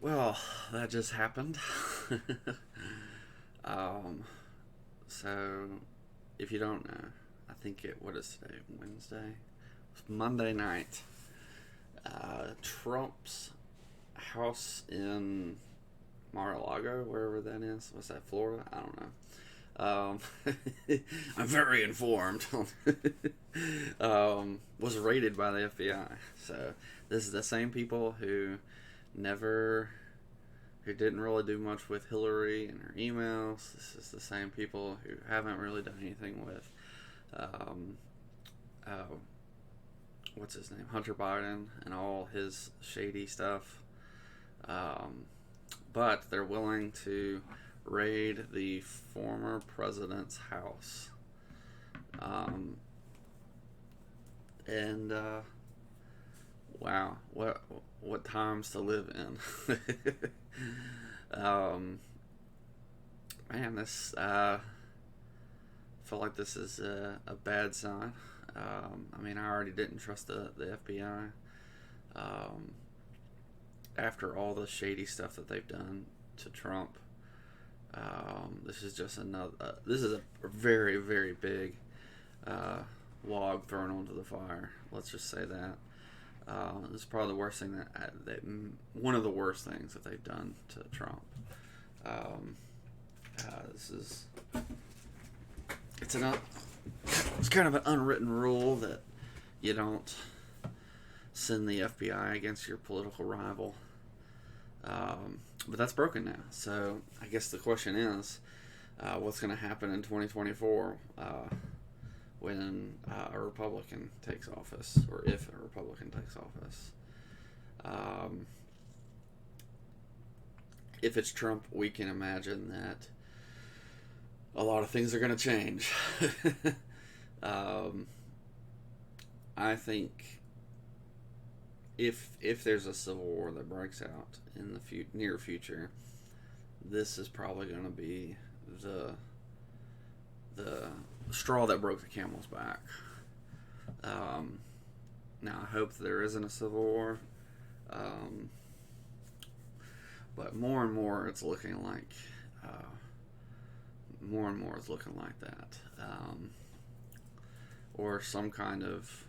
Well, that just happened. um, so, if you don't know, I think what is today? Wednesday? It's Monday night. Trump's house in Mar-a-Lago, wherever that is. What's that, Florida? I don't know. I'm very informed. Was raided by the FBI. So this is the same people never, who didn't really do much with Hillary and her emails. This is the same people who haven't really done anything with, um, uh, what's his name, Hunter Biden and all his shady stuff. Um, but they're willing to raid the former president's house. Um, and wow, what times to live in. um, man, this feel like this is a bad sign. I mean, I already didn't trust the FBI. Um, After all the shady stuff that they've done to Trump, this is just another. This is a very, very big uh, log thrown onto the fire. Let's just say that. This is probably the worst thing one of the worst things that they've done to Trump. Um, this is it's an it's kind of an unwritten rule that you don't send the FBI against your political rival. But that's broken now. So I guess the question is, what's going to happen in 2024 when a Republican takes office, or if a Republican takes office? Um, if it's Trump, we can imagine that a lot of things are going to change. um, I think if there's a civil war that breaks out in the near future, this is probably going to be the the straw that broke the camel's back. Um, Now I hope there isn't a civil war, um, but more and more it's looking like that, or some kind of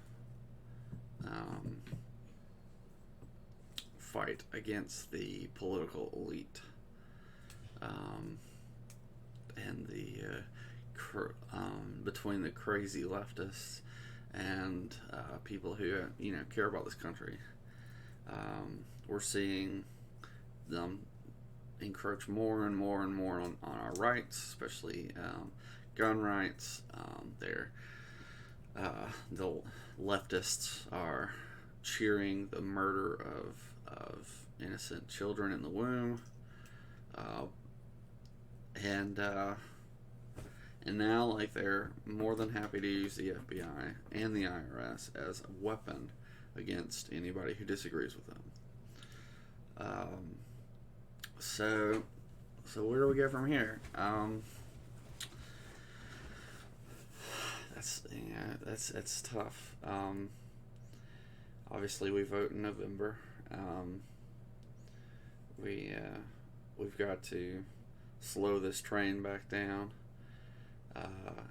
um, fight against the political elite, um, and between the crazy leftists and people who care about this country. We're seeing them encroach more and more and more on our rights, especially gun rights. The leftists are cheering the murder of innocent children in the womb, uh, and now, like, they're more than happy to use the FBI and the IRS as a weapon against anybody who disagrees with them. Um, so, so where do we go from here? That's tough. Obviously, we vote in November. Um, we've got to slow this train back down,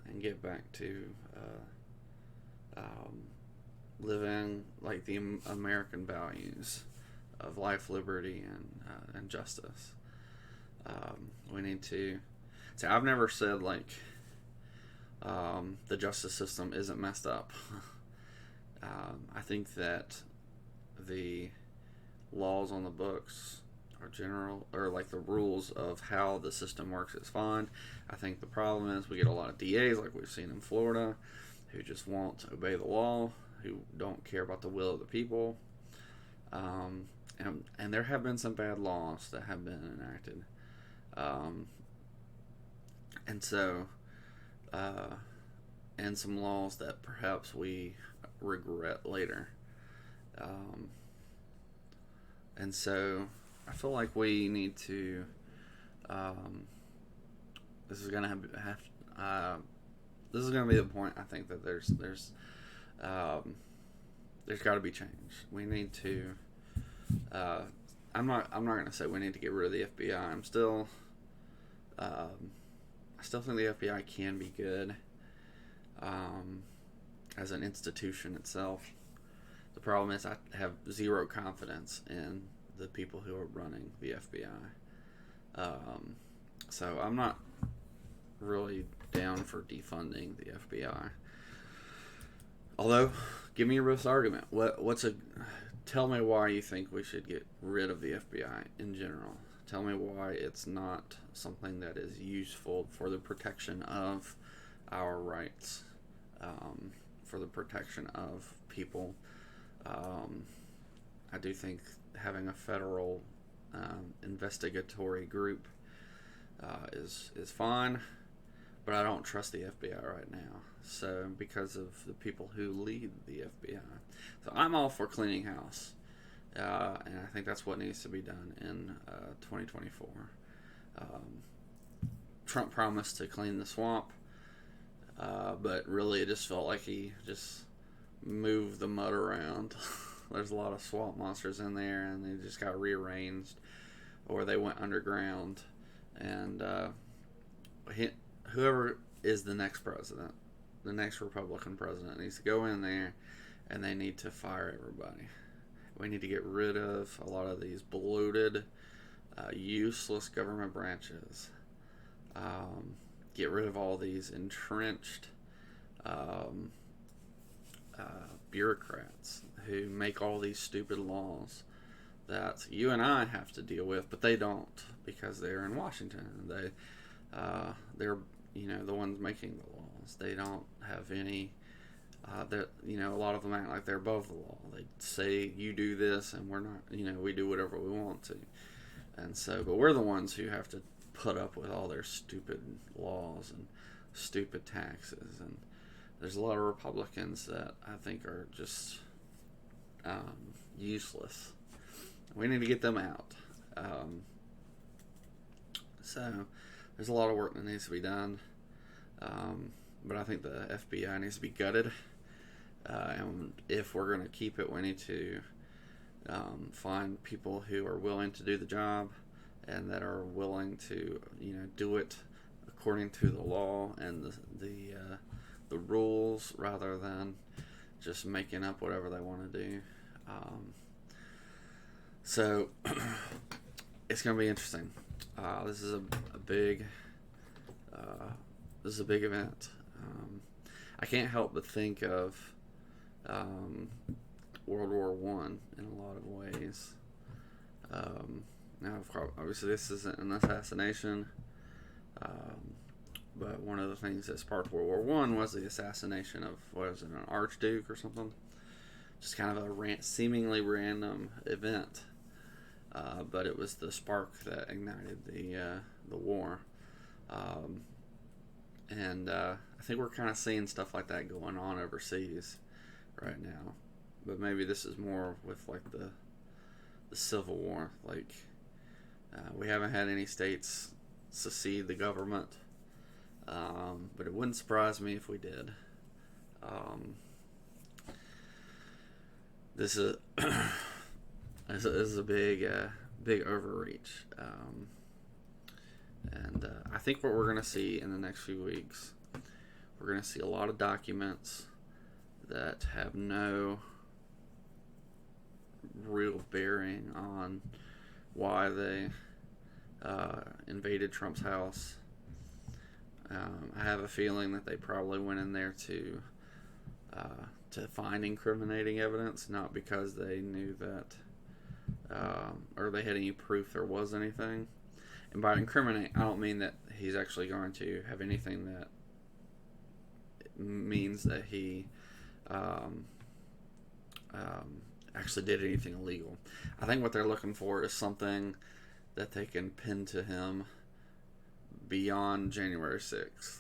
and get back to um, living like the American values of life, liberty, and justice. We need to. See, I've never said like the justice system isn't messed up. I think that the laws on the books are general, or like the rules of how the system works is fine. I think the problem is we get a lot of DAs, like we've seen in Florida, who just won't obey the law, who don't care about the will of the people. And there have been some bad laws that have been enacted. Um, and so, uh, and some laws that perhaps we regret later. Um, and so I feel like we need to. Um, this is gonna this is gonna be the point. I think that there's got to be change. We need to I'm not going to say we need to get rid of the FBI. I still think the FBI can be good as an institution itself. The problem is I have zero confidence in the people who are running the FBI. So I'm not really down for defunding the FBI. Although, give me a risk argument. Tell me why you think we should get rid of the FBI in general. Tell me why it's not something that is useful for the protection of our rights, for the protection of people. I do think having a federal investigatory group is fine, but I don't trust the FBI right now. So because of the people who lead the FBI, so I'm all for cleaning house, and I think that's what needs to be done in 2024. Trump promised to clean the swamp, but really it just felt like he just moved the mud around. There's a lot of swamp monsters in there, and they just got rearranged, or they went underground. And whoever is the next president, the next Republican president, needs to go in there, and they need to fire everybody. We need to get rid of a lot of these bloated, useless government branches. Get rid of all these entrenched bureaucrats who make all these stupid laws that you and I have to deal with, but they don't, because they're in Washington. They're the ones making the laws. They don't have any. A lot of them act like they're above the law. They say you do this, and we're not. We do whatever we want to, and so. But we're the ones who have to put up with all their stupid laws and stupid taxes. And there's a lot of Republicans that I think are just useless. We need to get them out. So there's a lot of work that needs to be done. But I think the FBI needs to be gutted. And if we're going to keep it, we need to find people who are willing to do the job and that are willing to, do it according to the law and the rules, rather than just making up whatever they want to do. So it's going to be interesting. This is a big event. I can't help but think of World War One in a lot of ways. Now, obviously, this isn't an assassination, but one of the things that sparked World War One was the assassination of, an archduke or something. Just kind of a seemingly random event, but it was the spark that ignited the war. And I think we're kind of seeing stuff like that going on overseas right now. But maybe this is more with like the Civil War. Like we haven't had any states secede the government, but it wouldn't surprise me if we did. This is this is a big overreach. And I think what we're going to see in the next few weeks, we're going to see a lot of documents that have no real bearing on why they invaded Trump's house. I have a feeling that they probably went in there to find incriminating evidence, not because they knew that or they had any proof there was anything. And by incriminate, I don't mean that he's actually going to have anything that means that he actually did anything illegal. I think what they're looking for is something that they can pin to him beyond January 6th.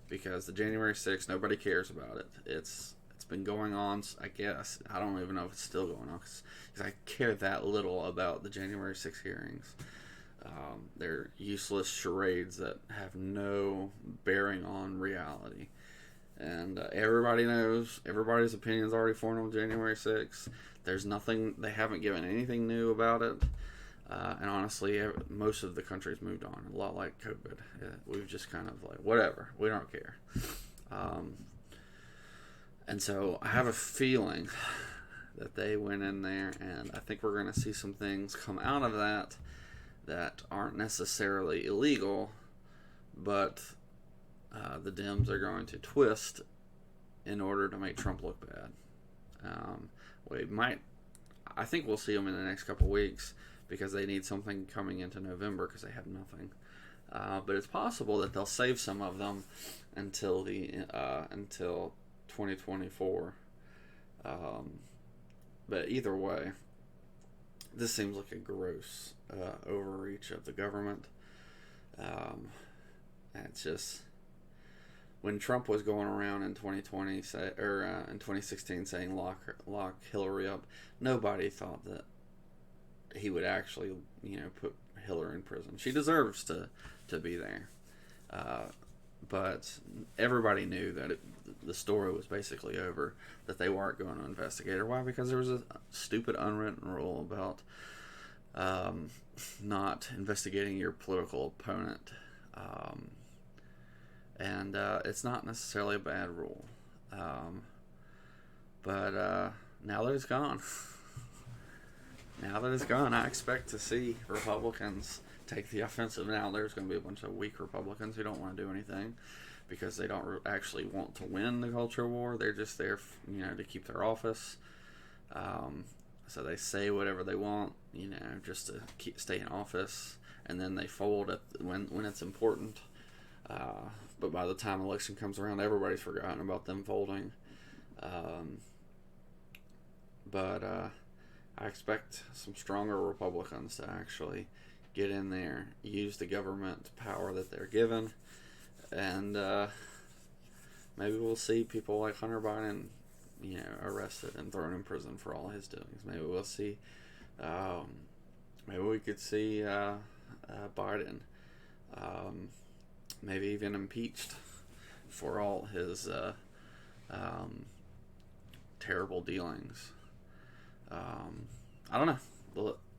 Because the January 6th, nobody cares about it. It's been going on, I guess. I don't even know if it's still going on, because I care that little about the January 6th hearings. They're useless charades that have no bearing on reality. And everybody knows, everybody's opinion's already formed on January 6th. There's nothing. They haven't given anything new about it. And honestly, most of the country's moved on. A lot like COVID. We've just kind of like, whatever. We don't care. And so I have a feeling that they went in there, and I think we're going to see some things come out of that aren't necessarily illegal, but the Dems are going to twist in order to make Trump look bad. I think we'll see them in the next couple of weeks because they need something coming into November because they have nothing. But it's possible that they'll save some of them until 2024. But either way, this seems like a gross overreach of the government. And it's just, when Trump was going around in 2020 in 2016 saying lock Hillary up, nobody thought that he would actually put Hillary in prison. She deserves to be there. But everybody knew that the story was basically over, that they weren't going to investigate her. Why? Because there was a stupid unwritten rule about not investigating your political opponent. And it's not necessarily a bad rule. But now that it's gone, I expect to see Republicans take the offensive. Now there's going to be a bunch of weak Republicans who don't want to do anything because they don't actually want to win the culture war. They're just there, to keep their office. So they say whatever they want, just to stay in office, and then they fold when it's important. But by the time election comes around, everybody's forgotten about them folding. But I expect some stronger Republicans to actually get in there, use the government power that they're given, and maybe we'll see people like Hunter Biden, arrested and thrown in prison for all his doings. Maybe we'll see, maybe we could see Biden, maybe even impeached for all his terrible dealings. I don't know.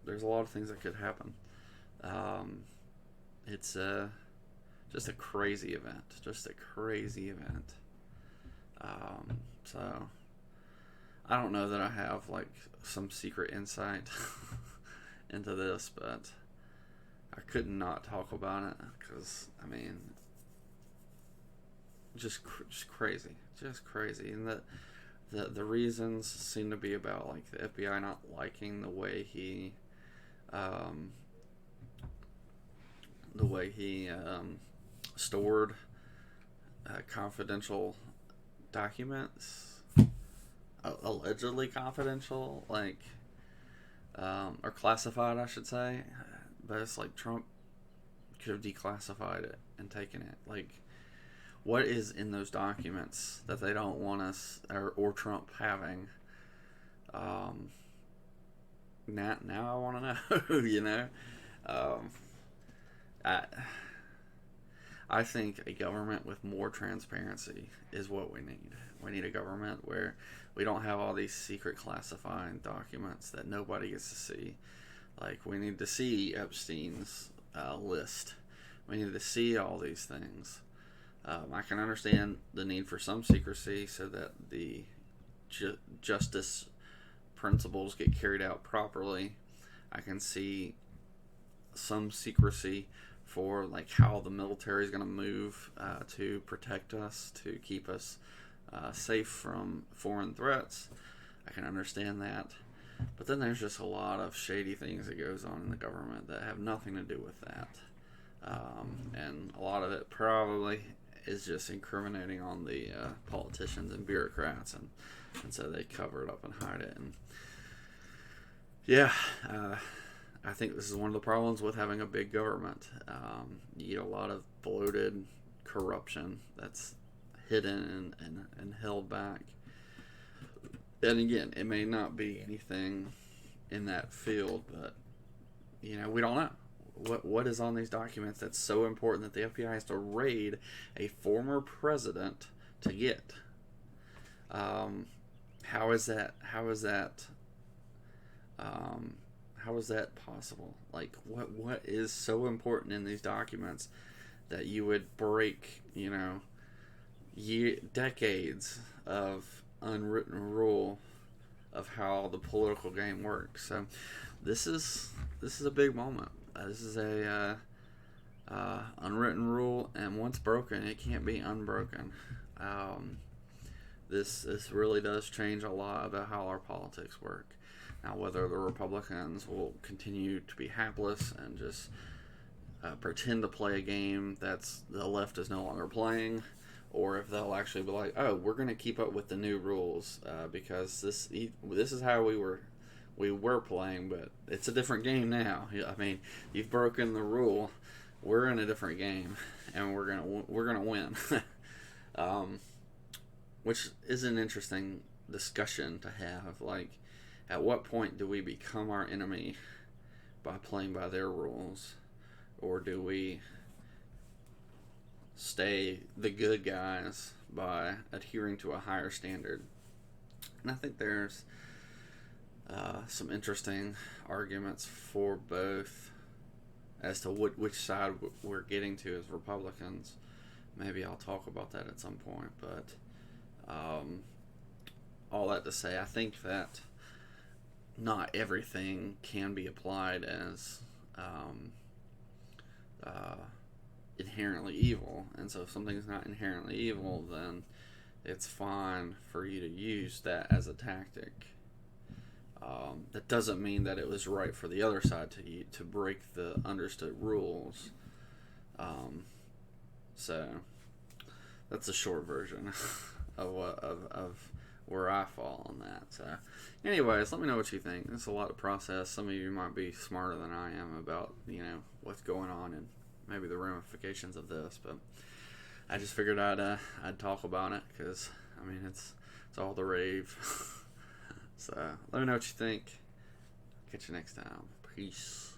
There's a lot of things that could happen. It's just a crazy event. So I don't know that I have like some secret insight into this, but I could not talk about it because just crazy, and the reasons seem to be about like the FBI not liking the way he stored confidential documents, allegedly confidential, or classified, I should say. But it's like Trump could have declassified it and taken it. Like, what is in those documents that they don't want us or Trump having? Now I want to know. I think a government with more transparency is what we need. We need a government where we don't have all these secret classified documents that nobody gets to see. Like, we need to see Epstein's list. We need to see all these things. I can understand the need for some secrecy so that the justice principles get carried out properly. I can see some secrecy for like how the military is going to move to protect us, to keep us safe from foreign threats. I can understand that. But then there's just a lot of shady things that goes on in the government that have nothing to do with that. And a lot of it probably is just incriminating on the politicians and bureaucrats, and so they cover it up and hide it. And yeah, I think this is one of the problems with having a big government. You get a lot of bloated corruption that's hidden and held back. And again, it may not be anything in that field, but we don't know. What is on these documents that's so important that the FBI has to raid a former president to get? How is that How is that possible? Like, what is so important in these documents that you would break, decades of unwritten rule of how the political game works? So, this is a big moment. This is a unwritten rule, and once broken, it can't be unbroken. Um, this really does change a lot about how our politics work. Now, whether the Republicans will continue to be hapless and just pretend to play a game that's the left is no longer playing, or if they'll actually be like, "Oh, we're going to keep up with the new rules because this is how we were playing, but it's a different game now." I mean, you've broken the rule. We're in a different game, and we're gonna win. um, which is an interesting discussion to have. Like, at what point do we become our enemy by playing by their rules, or do we stay the good guys by adhering to a higher standard? And I think there's some interesting arguments for both as to which side we're getting to as Republicans. Maybe I'll talk about that at some point, but all that to say, I think that not everything can be applied as uh, inherently evil, and so if something's not inherently evil, then it's fine for you to use that as a tactic. That doesn't mean that it was right for the other side to break the understood rules. So that's a short version of where I fall on that. So, anyways, let me know what you think. It's a lot to process. Some of you might be smarter than I am about what's going on and maybe the ramifications of this, but I just figured I'd talk about it because I mean it's all the rave. So let me know what you think. Catch you next time. Peace.